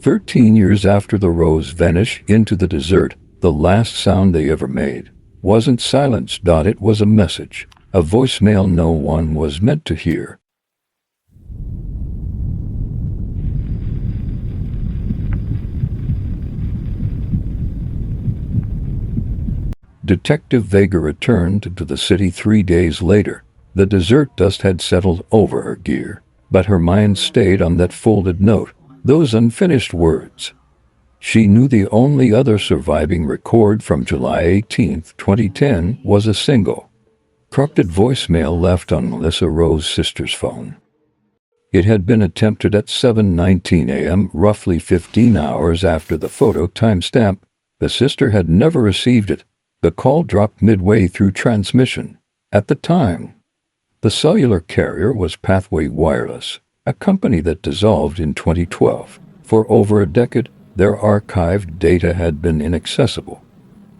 13 years after the rose vanished into the desert, the last sound they ever made wasn't silence. It was a message, a voicemail no one was meant to hear. Detective Vega returned to the city 3 days later. The desert dust had settled over her gear, but her mind stayed on that folded note, those unfinished words. She knew the only other surviving record from July 18, 2010, was a single, corrupted voicemail left on Melissa Rose's sister's phone. It had been attempted at 7:19 a.m., roughly 15 hours after the photo timestamp. The sister had never received it. The call dropped midway through transmission. At the time, the cellular carrier was Pathway Wireless, a company that dissolved in 2012. For over a decade, their archived data had been inaccessible.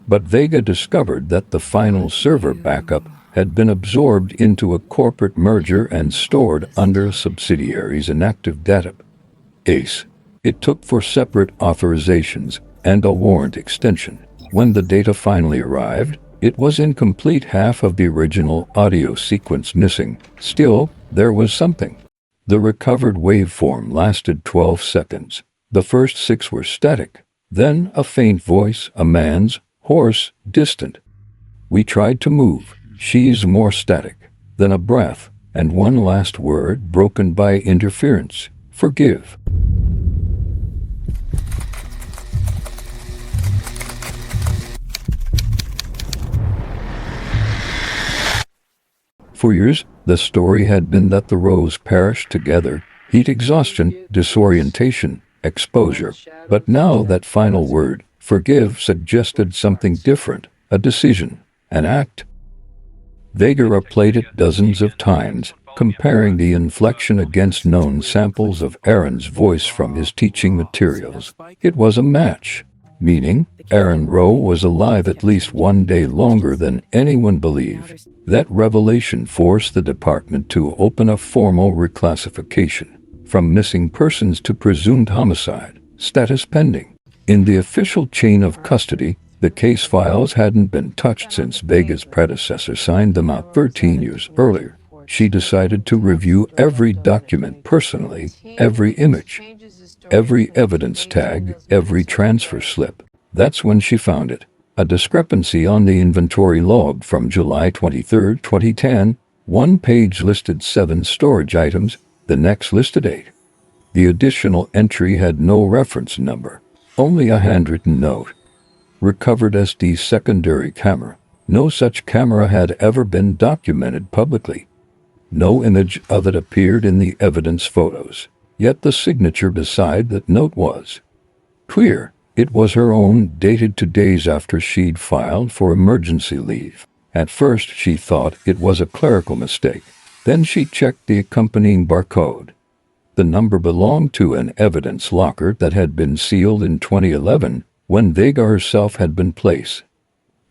But Vega discovered that the final server backup had been absorbed into a corporate merger and stored under a subsidiary's inactive database. It took 4 separate authorizations and a warrant extension. When the data finally arrived, it was incomplete, half of the original audio sequence missing. Still, there was something. The recovered waveform lasted 12 seconds. The first 6 were static. Then a faint voice, a man's, hoarse, distant. "We tried to move." She's more static. Then a breath, and one last word broken by interference. "Forgive." For years, the story had been that the Rose perished together, heat exhaustion, disorientation, exposure. But now that final word, "forgive," suggested something different, a decision, an act. Vega replayed it dozens of times, comparing the inflection against known samples of Aaron's voice from his teaching materials. It was a match, meaning Aaron Rowe was alive at least 1 day longer than anyone believed. That revelation forced the department to open a formal reclassification, from missing persons to presumed homicide, status pending. In the official chain of custody, the case files hadn't been touched since Vega's predecessor signed them out 13 years earlier. She decided to review every document personally, every image, every evidence tag, every transfer slip. That's when she found it. A discrepancy on the inventory log from July 23, 2010. One page listed 7 storage items, the next listed 8. The additional entry had no reference number, only a handwritten note. Recovered SD secondary camera. No such camera had ever been documented publicly. No image of it appeared in the evidence photos. Yet the signature beside that note was clear. It was her own, dated 2 days after she'd filed for emergency leave. At first she thought it was a clerical mistake. Then she checked the accompanying barcode. The number belonged to an evidence locker that had been sealed in 2011, when Vega herself had been placed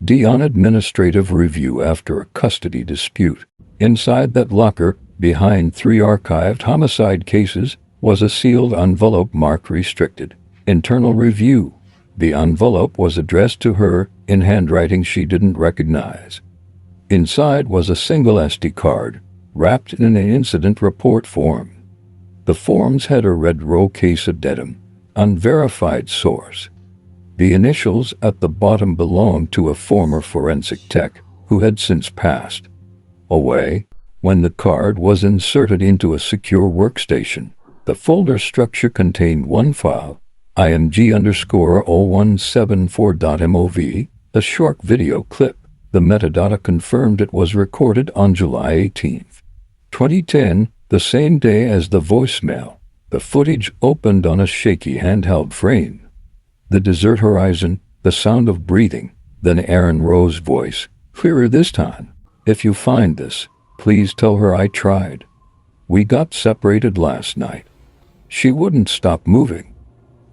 on administrative review after a custody dispute. Inside that locker, behind 3 archived homicide cases, was a sealed envelope marked restricted. Internal review. The envelope was addressed to her in handwriting she didn't recognize. Inside was a single SD card, wrapped in an incident report form. The form's header read "Row Case Addendum, Unverified Source." The initials at the bottom belonged to a former forensic tech who had since passed away. When the card was inserted into a secure workstation, the folder structure contained one file, img_0174.mov, a short video clip. The metadata confirmed it was recorded on July 18, 2010, the same day as the voicemail. The footage opened on a shaky handheld frame. The desert horizon, the sound of breathing, then Aaron Rowe's voice, clearer this time. "If you find this, please tell her I tried. We got separated last night. She wouldn't stop moving.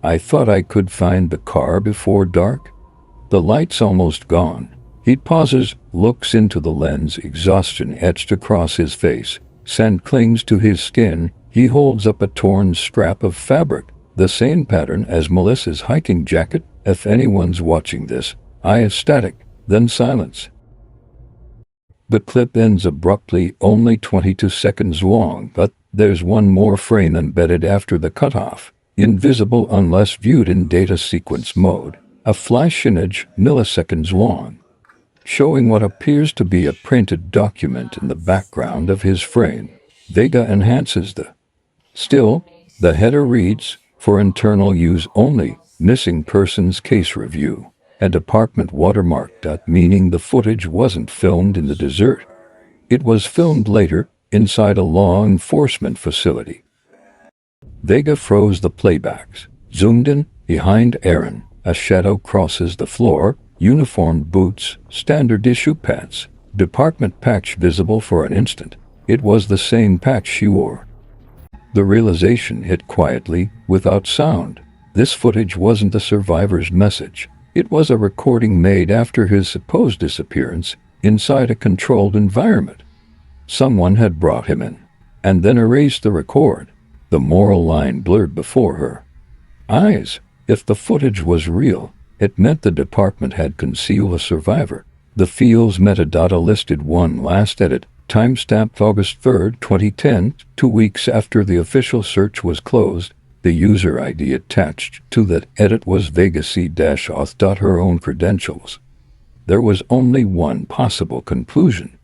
I thought I could find the car before dark. The light's almost gone." He pauses, looks into the lens, exhaustion etched across his face. Sand clings to his skin. He holds up a torn scrap of fabric, The same pattern as Melissa's hiking jacket. If anyone's watching this, eye is static, then silence. The clip ends abruptly, only 22 seconds long, but there's one more frame embedded after the cutoff, invisible unless viewed in data sequence mode, a flash image milliseconds long, showing what appears to be a printed document in the background of his frame. Vega enhances the still. The header reads, "For internal use only, missing persons case review." A department watermark. Meaning the footage wasn't filmed in the desert. It was filmed later, inside a law enforcement facility. Vega froze the playbacks. Zoomed in, behind Aaron, a shadow crosses the floor, uniformed boots, standard issue pants, department patch visible for an instant. It was the same patch she wore. The realization hit quietly, without sound. This footage wasn't the survivor's message. It was a recording made after his supposed disappearance, inside a controlled environment. Someone had brought him in, and then erased the record. The moral line blurred before her eyes. If the footage was real, it meant the department had concealed a survivor. The field's metadata listed one last edit, timestamped August 3, 2010, 2 weeks after the official search was closed. The user ID attached to that edit was Vega-C-auth. Her own credentials. There was only one possible conclusion.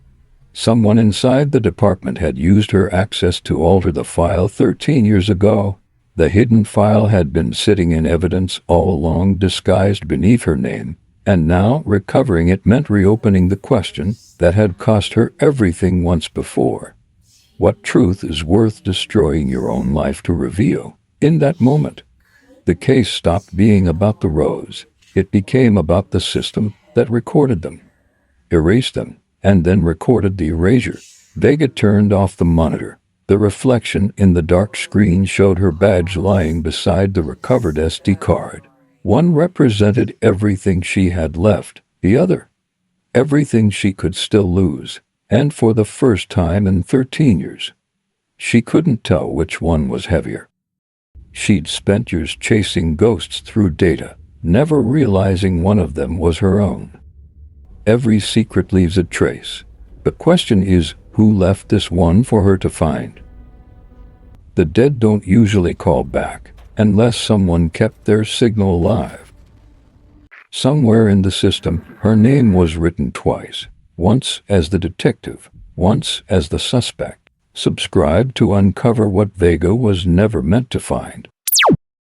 Someone inside the department had used her access to alter the file 13 years ago. The hidden file had been sitting in evidence all along, disguised beneath her name, and now recovering it meant reopening the question that had cost her everything once before. What truth is worth destroying your own life to reveal? In that moment, the case stopped being about the rows. It became about the system that recorded them, erased them, and then recorded the erasure. Vega turned off the monitor. The reflection in the dark screen showed her badge lying beside the recovered SD card. One represented everything she had left, the other, everything she could still lose. And for the first time in 13 years, she couldn't tell which one was heavier. She'd spent years chasing ghosts through data, never realizing one of them was her own. Every secret leaves a trace. The question is, who left this one for her to find? The dead don't usually call back, unless someone kept their signal alive. Somewhere in the system, her name was written twice, once as the detective, once as the suspect. Subscribe to uncover what Vega was never meant to find.